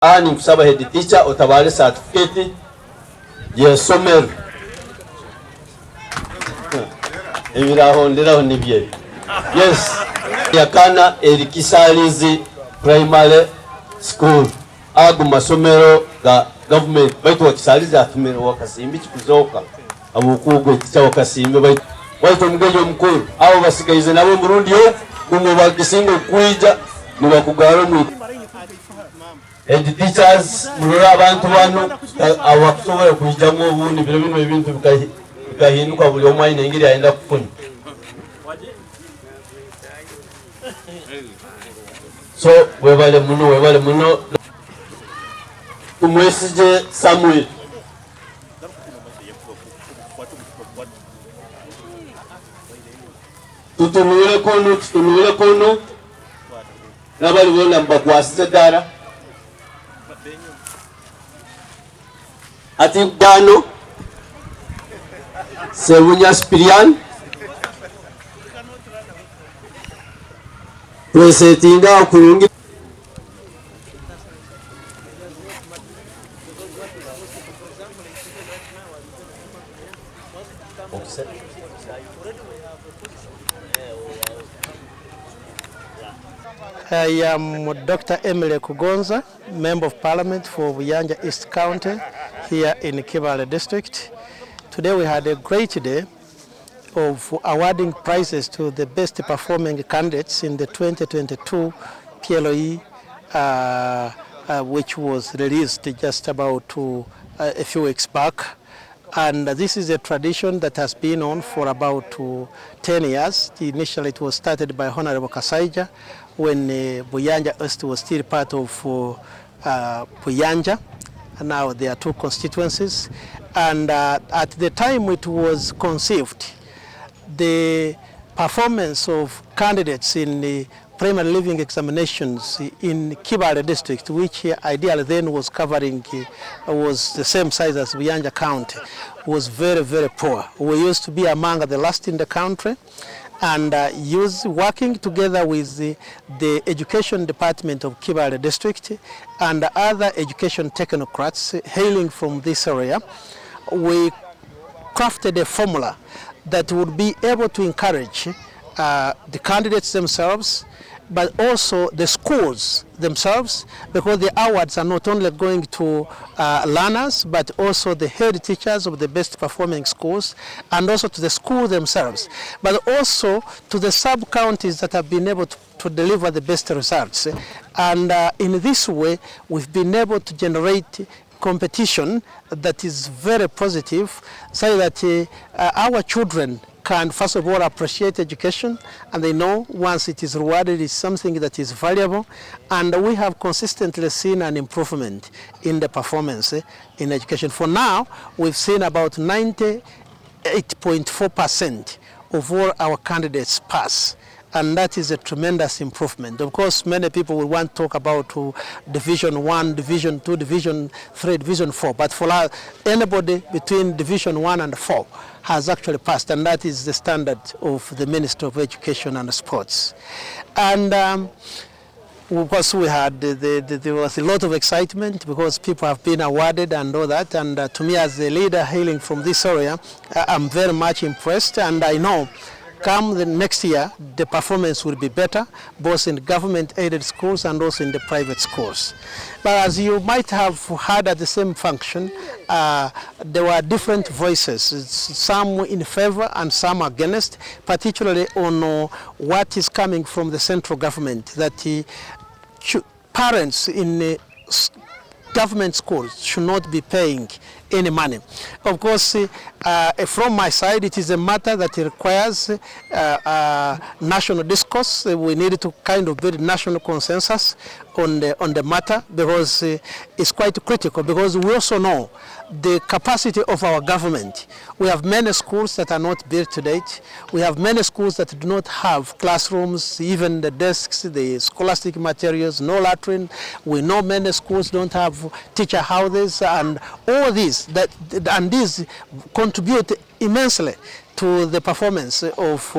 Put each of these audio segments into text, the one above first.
Ani kusaba head teacher otabale certificate yesomero ebiraho ndiraho nibye. Yes, yakana erikisalizi primary school agu masomero ga government baitu wakisalizi atumero wakasimbi kikuzoka abukugo teacher wakasimbi baitu mgejo mkuru abo basigaize nabo Burundi yo gumu bagisingo kuija nibakugaro mu and teachers murura abantu bano abakusobora kujamo ubundi biro bino ibintu bikahinduka buli omwanya ngiri aenda kufuna. So webale muno umwesije Samuel tutunule kono nabali bona mbakwasize dara ati bano Sebunya Spirian presentinga okulungi I am Dr. Emely Kugonza, Member of Parliament for Buyanja East County here in Kibale District. Today we had a great day of awarding prizes to the best performing candidates in the 2022 PLE which was released just about a few weeks back. And this is a tradition that has been on for about 10 years. Initially it was started by Honorable Kasaija when Buyanja East was still part of Buyanja. Now there are two constituencies. And at the time it was conceived, the performance of candidates in the primary living examinations in Kibale district, which ideally then was covering, was the same size as Buyanja County, was very, very poor. We used to be among the last in the country, and working together with the education department of Kibale district and other education technocrats hailing from this area, we crafted a formula that would be able to encourage the candidates themselves, but also the schools themselves, because the awards are not only going to learners, but also the head teachers of the best performing schools, and also to the schools themselves, but also to the sub-counties that have been able to deliver the best results. And in this way, we've been able to generate competition that is very positive, so that our children can first of all appreciate education, and they know once it is rewarded it's something that is valuable, and we have consistently seen an improvement in the performance in education. For now, we've seen about 98.4% of all our candidates pass. And that is a tremendous improvement. Of course, many people will want to talk about Division 1, Division 2, Division 3, Division 4. But for anybody between Division 1 and 4 has actually passed. And that is the standard of the Ministry of Education and Sports. And of course, we had, there was a lot of excitement because people have been awarded and all that. And to me, as a leader hailing from this area, I'm very much impressed. And I know come the next year, the performance will be better, both in government-aided schools and also in the private schools. But as you might have heard at the same function, there were different voices, some in favor and some against, particularly on what is coming from the central government, that parents in government schools should not be paying any money. Of course, from my side, it is a matter that requires national discourse. We need to kind of build national consensus on the matter, because it's quite critical, because we also know the capacity of our government. We have many schools that are not built to date. We have many schools that do not have classrooms, even the desks, the scholastic materials, no latrine. We know many schools don't have teacher houses, and all these, and these contribute immensely to the performance of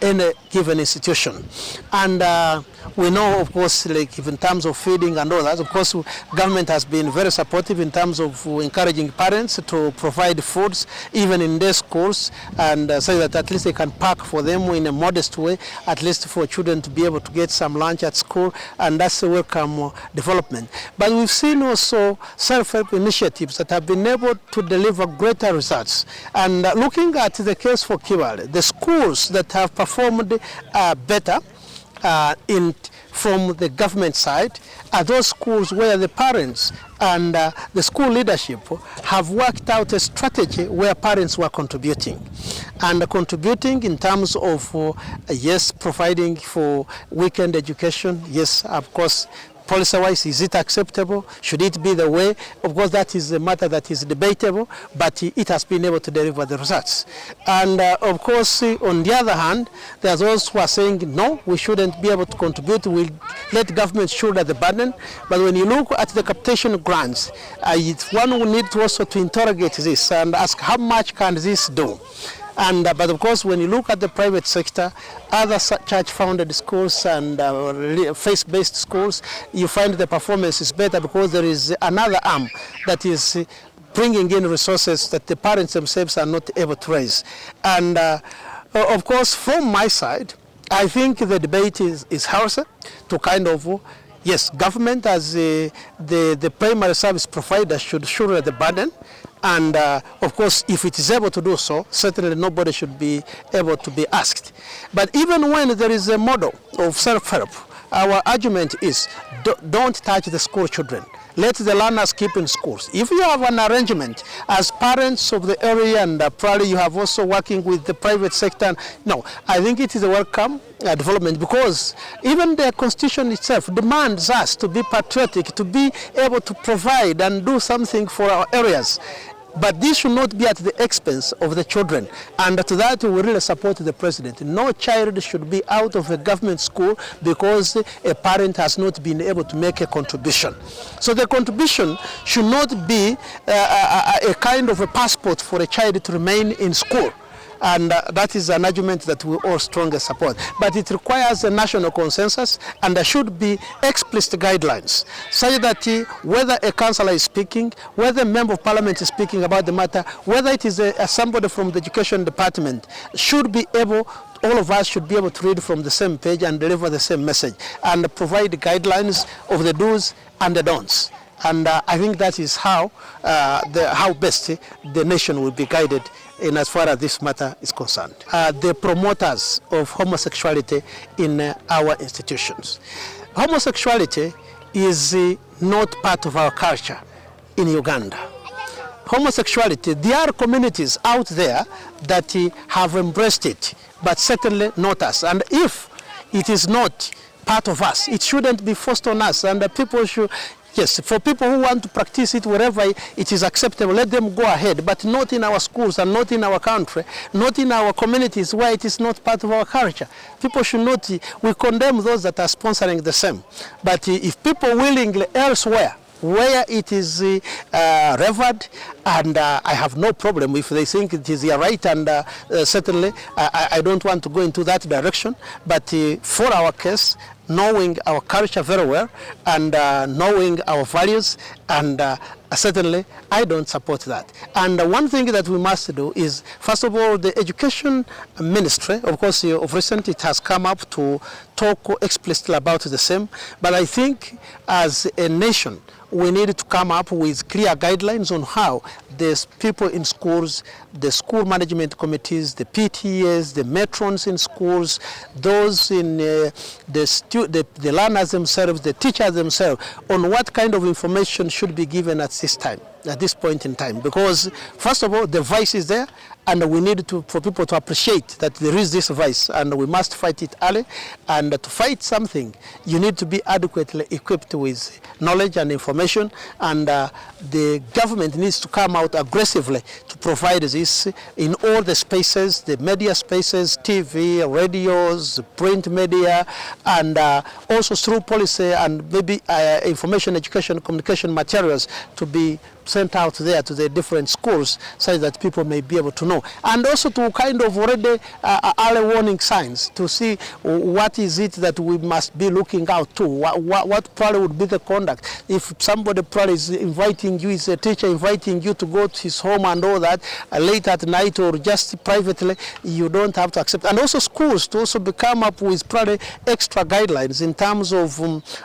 any given institution. And we know, of course, like in terms of feeding and all that, of course, government has been very supportive in terms of encouraging parents to provide foods, even in their schools, and so that at least they can pack for them in a modest way, at least for children to be able to get some lunch at school, and that's a welcome development. But we've seen also self-help initiatives that have been able to deliver greater results. And looking at the case for Kibale, the schools that have performed better from the government side are those schools where the parents and the school leadership have worked out a strategy where parents were contributing. And contributing in terms of, yes, providing for weekend education, yes, of course, policy-wise, is it acceptable? Should it be the way? Of course, that is a matter that is debatable, but it has been able to deliver the results. And of course, on the other hand, there are those who are saying, no, we shouldn't be able to contribute. We'll let government shoulder the burden. But when you look at the capitation grants, one will need to also to interrogate this and ask how much can this do? And, but of course, when you look at the private sector, other church-founded schools and faith-based schools, you find the performance is better because there is another arm that is bringing in resources that the parents themselves are not able to raise. And of course, from my side, I think the debate is healthy to kind of, yes, government as the primary service provider should shoulder the burden. And of course, if it is able to do so, certainly nobody should be able to be asked. But even when there is a model of self-help, our argument is don't touch the school children. Let the learners keep in schools. If you have an arrangement as parents of the area, and probably you have also working with the private sector, no, I think it is a welcome development, because even the constitution itself demands us to be patriotic, to be able to provide and do something for our areas. But this should not be at the expense of the children. And to that, we really support the president. No child should be out of a government school because a parent has not been able to make a contribution. So the contribution should not be a kind of a passport for a child to remain in school. And that is an argument that we all strongly support. But it requires a national consensus, and there should be explicit guidelines, such that whether a councillor is speaking, whether a member of parliament is speaking about the matter, whether it is somebody from the education department, should be able, all of us should be able to read from the same page and deliver the same message, and provide guidelines of the do's and the don'ts. And I think that is how best the nation will be guided in as far as this matter is concerned. The promoters of homosexuality in our institutions. Homosexuality is not part of our culture in Uganda. Homosexuality, there are communities out there that have embraced it, but certainly not us. And if it is not part of us, it shouldn't be forced on us, and people should. Yes, for people who want to practice it wherever it is acceptable, let them go ahead, but not in our schools and not in our country, not in our communities where it is not part of our culture. People should not, we condemn those that are sponsoring the same. But if people willingly elsewhere, where it is revered, and I have no problem if they think it is their right, and certainly I don't want to go into that direction, but for our case, knowing our culture very well and knowing our values, and certainly I don't support that. And one thing that we must do is, first of all, the education ministry, of course, of recent it has come up to talk explicitly about the same, but I think as a nation, we need to come up with clear guidelines on how the people in schools, the school management committees, the PTAs, the matrons in schools, those in the learners themselves, the teachers themselves, on what kind of information should be given at this time, at this point in time. Because first of all, the voice is there, and we need for people to appreciate that there is this voice, and we must fight it early. And to fight something, you need to be adequately equipped with knowledge and information, and the government needs to come out aggressively to provide this in all the spaces, the media spaces, TV, radios, print media, and also through policy and maybe information, education, communication materials to be sent out there to the different schools so that people may be able to know. And also to kind of already early warning signs to see what is it that we must be looking out to, what probably would be the conduct. If somebody probably is inviting you, is a teacher inviting you to go to his home and all that, late at night or just privately, you don't have to accept. And also schools to also come up with probably extra guidelines in terms of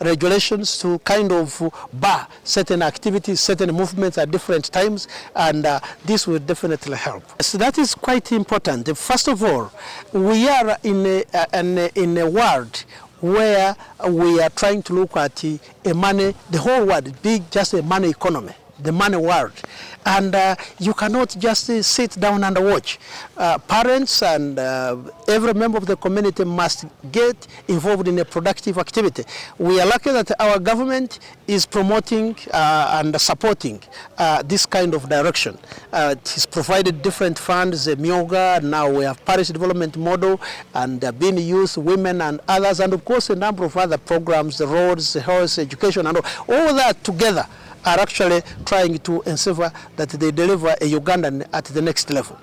regulations to kind of bar certain activities, certain movements at different times, and this will definitely help. So that is quite important. First of all, we are in a world where we are trying to look at a money, the whole world, big just a money economy, the money world. And you cannot just sit down and watch. Parents and every member of the community must get involved in a productive activity. We are lucky that our government is promoting and supporting this kind of direction. It has provided different funds, Myoga, now we have parish development model, and being youth, women and others, and of course a number of other programs, the roads, the health, education, and all that together are actually trying to ensure that they deliver a Ugandan at the next level.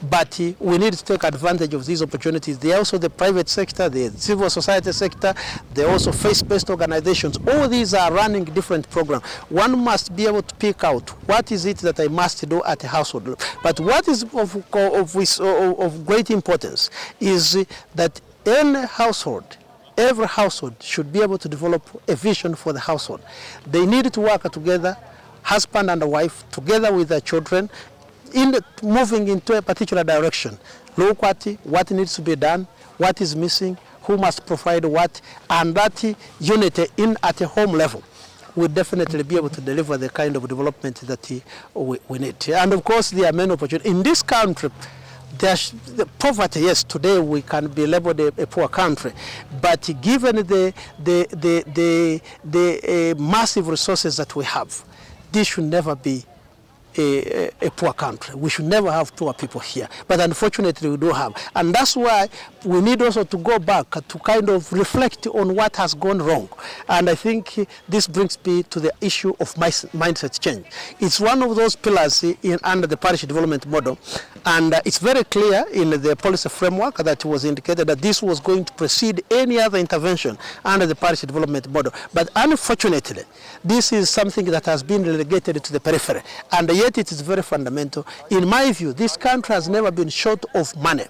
But we need to take advantage of these opportunities. There are also the private sector, the civil society sector, there are also faith-based organizations. All these are running different programs. One must be able to pick out what is it that I must do at a household level. But what is of great importance is that any household, every household should be able to develop a vision for the household. They need to work together, husband and wife, together with their children, moving into a particular direction. Look at what needs to be done, what is missing, who must provide what, and that unity at a home level will definitely be able to deliver the kind of development that we need. And of course, there are many opportunities. In this country, the poverty, yes, today we can be labeled a poor country, but given the massive resources that we have, this should never be a poor country. We should never have poor people here, but unfortunately we do have, and that's why we need also to go back to kind of reflect on what has gone wrong. And I think this brings me to the issue of mindset change. It's one of those pillars under the parish development model, and it's very clear in the policy framework that was indicated that this was going to precede any other intervention under the parish development model. But unfortunately, this is something that has been relegated to the periphery, and yet it is very fundamental. In my view, this country has never been short of money,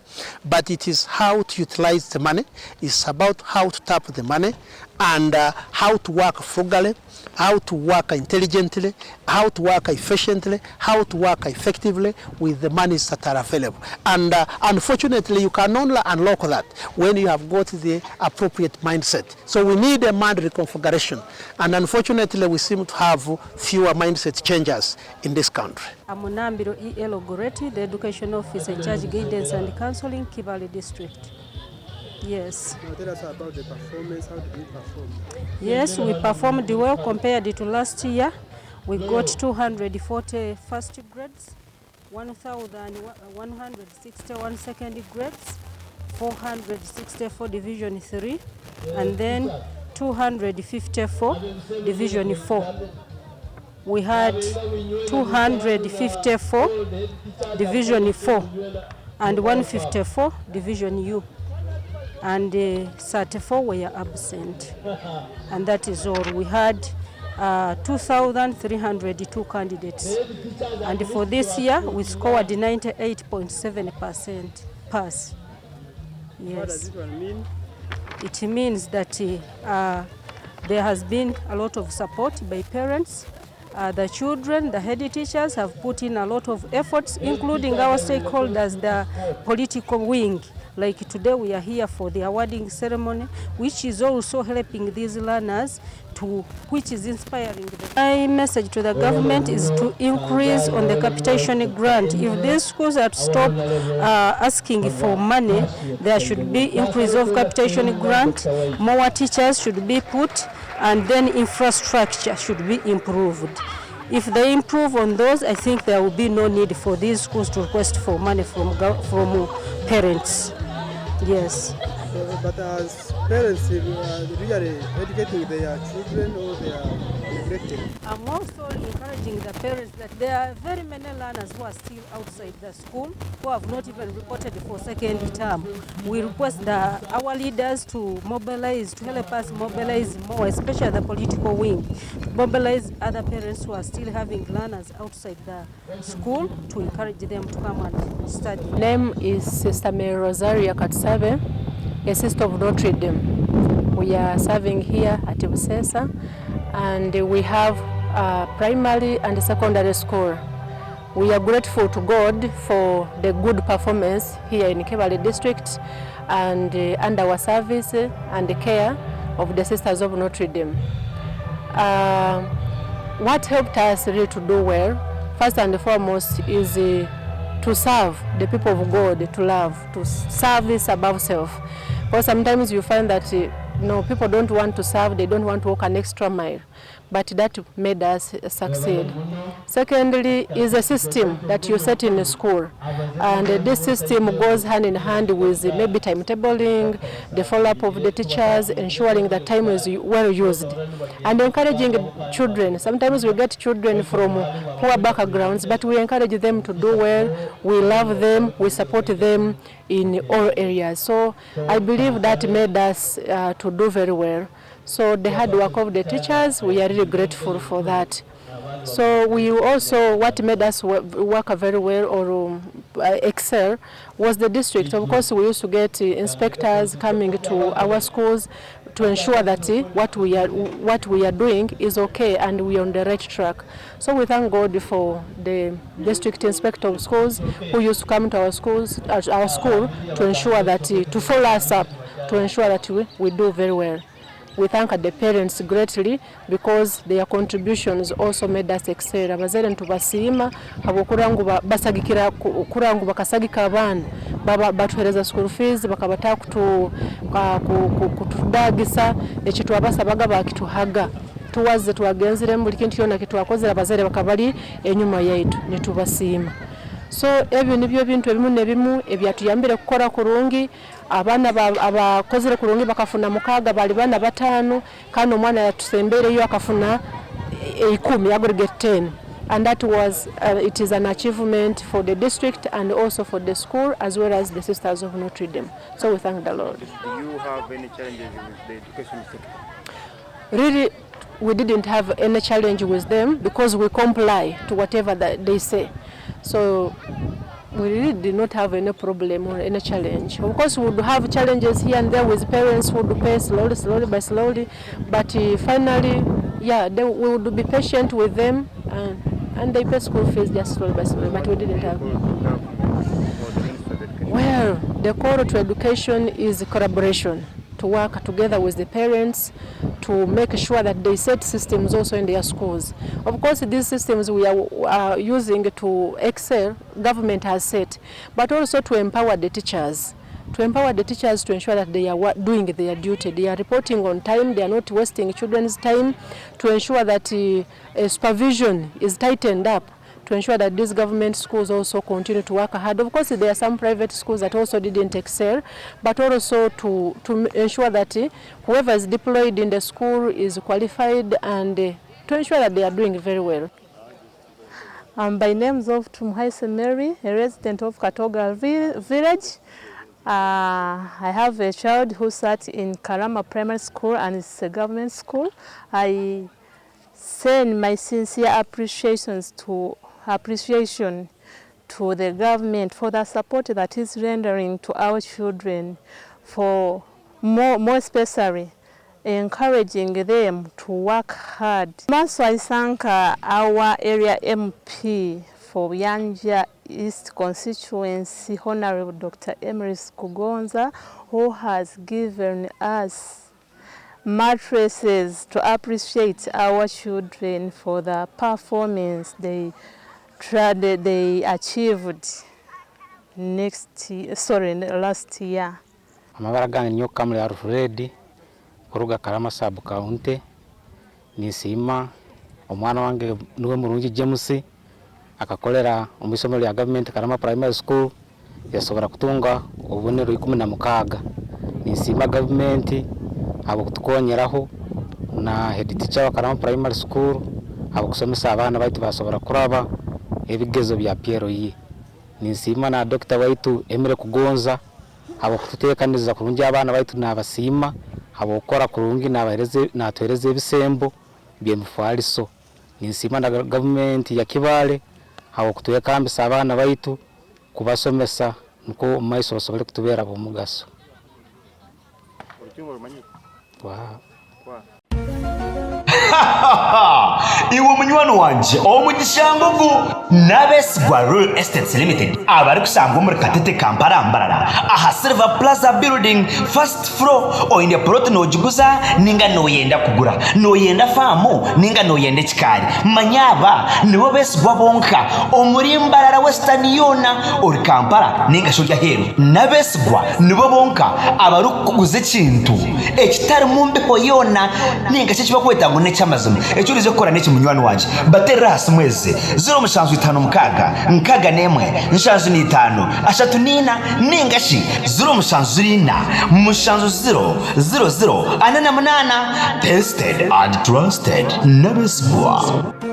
but it is how to utilize the money. It's about how to tap the money and how to work frugally, how to work intelligently, how to work efficiently, how to work effectively with the monies that are available. And unfortunately, you can only unlock that when you have got the appropriate mindset. So we need a mind reconfiguration. And unfortunately, we seem to have fewer mindset changes in this country. I'm Hon Emely Kugonza, the Education Officer in charge guidance and counseling, Kibale District. Yes. Now tell us about the performance. How did we perform? Yes, we performed well compared to last year. We got 240 first grades, 1,161 second grades, 464 Division 3, and then 254 Division 4. We had 254 Division 4 and 154 Division U. And 34 were absent, and that is all. We had 2,302 candidates, and for this year we scored 98.7% pass. Yes. What does it mean? It means that there has been a lot of support by parents. The children, the head teachers have put in a lot of efforts, including our stakeholders, the political wing. Like today we are here for the awarding ceremony, which is also helping these learners which is inspiring them. My message to the government is to increase on the capitation grant. If these schools are to stop asking for money, there should be increase of capitation grant, more teachers should be put, and then infrastructure should be improved. If they improve on those, I think there will be no need for these schools to request for money from parents. Yes. But as parents, really educating their children or their neglected? I'm also encouraging the parents that there are very many learners who are still outside the school, who have not even reported for second term. We request our leaders to mobilize, to help us mobilize more, especially the political wing, to mobilize other parents who are still having learners outside the school, to encourage them to come and study. Name is Sister Mary Rosaria Katsabe, a sister of Notre Dame. We are serving here at Busesa, and we have primary and secondary school. We are grateful to God for the good performance here in Kebale district and under our service and the care of the Sisters of Notre Dame. What helped us really to do well, first and foremost, is to serve the people of God, to love, to service above self. Because sometimes you find that people don't want to serve, they don't want to walk an extra mile, but that made us succeed. Secondly, is a system that you set in a school, and this system goes hand in hand with maybe timetabling, the follow-up of the teachers, ensuring that time is well used, and encouraging children. Sometimes we get children from poor backgrounds, but we encourage them to do well, we love them, we support them in all areas. So I believe that made us to do very well. So the hard work of the teachers, we are really grateful for that. So we also, what made us work very well or excel was the district. Of course, we used to get inspectors coming to our schools to ensure that what we are doing is okay and we are on the right track. So we thank God for the district inspector of schools who used to come to our school to ensure that, to follow us up, to ensure that we do very well. We thank the parents greatly because their contributions also made us excel. Abazere ntubasiima habokurangu basagikira kurangu bakasagika abana batuhereza school fees bakabata kutudagisa ekitu abasabaga bakituhaga tuwaze twagenzire buli kintu kyona kitwakozera abazere bakabali enyuma yaitu nitubasiima. So ebyo nibyo bintu ebimu nebimu ebyatuyambire kukora kurungi. Abana abakozere kurungi bakafuna mukaga bali bana batano kandi omwana yatusembere akafuna 10 aggregate 10, and that was it is an achievement for the district and also for the school as well as the Sisters of Notre Dame. So we thank the Lord. Do you have any challenges with the education sector? Really, we didn't have any challenge with them because we comply to whatever that they say. So we really did not have any problem or any challenge. Of course, we would have challenges here and there with parents who would pay slowly by slowly, but finally, yeah, we would be patient with them and they pay school fees just slowly by slowly, but we didn't have. Well, the call to education is collaboration, to work together with the parents to make sure that they set systems also in their schools. Of course, these systems we are using to excel, government has set, but also to empower the teachers. To empower the teachers to ensure that they are doing their duty. They are reporting on time, they are not wasting children's time, to ensure that supervision is tightened up, to ensure that these government schools also continue to work hard. Of course, there are some private schools that also didn't excel, but also to ensure that whoever is deployed in the school is qualified and to ensure that they are doing very well. By names of Hon Emely Mary, a resident of Katoga village. I have a child who sat in Karama Primary School and it's a government school. I send my sincere appreciation to the government for the support that is rendering to our children, for more especially encouraging them to work hard. Also, I thank our area MP for Yanja East constituency, Honorable Dr. Emely Kugonza, who has given us mattresses to appreciate our children for the performance they achieved last year. Amabaraga nyo kamle Alfred kuruga Karama sub county nisima omwana wange niwe murungi James akakolera omusomero ya government Karama primary school yasobora kutunga obonero 16 nisima government abo kutukonyeraho na head teacher wa Karama Primary School abakusomesa abana baitu basobora kuraba ebigezo bya PLE. Ninsima na Dr. waitu Emely Kugonza abakututekaniza kurungi abana baitu nabasima abokora kurungi natwereze ebisembo byemufaliso. Ninsima na government ya Kibale abokutwekambisa abana baitu kubasomesa nuko maiso basobole kutubera bomugaso. Iwe munywano wanje omugishangugu n'abesigwa Real Estates Limited abari kusanga muri Katete Kampala Mbarara aha Silver Plaza Building first floor oyinde plot nogiguza ninga noyenda kugura noyenda famu ninga noyenda kikari manyaba nibo besigwa bonka omuri Mbarara Western yona ori Kampala ninga shojya heru n'abesigwa nibo bonka abari kuguza kintu ekitari mu mbeho yona ninga cyo kibakweta ngo ne cyamazumi ecurize gukora n'iki munywano wanje bateras mweze 0 mukaga nkaga nemwe nshanzu ni 5 ashatu nina ningashi 0 rina mushanzu 0 anana munana tested and trusted never squad.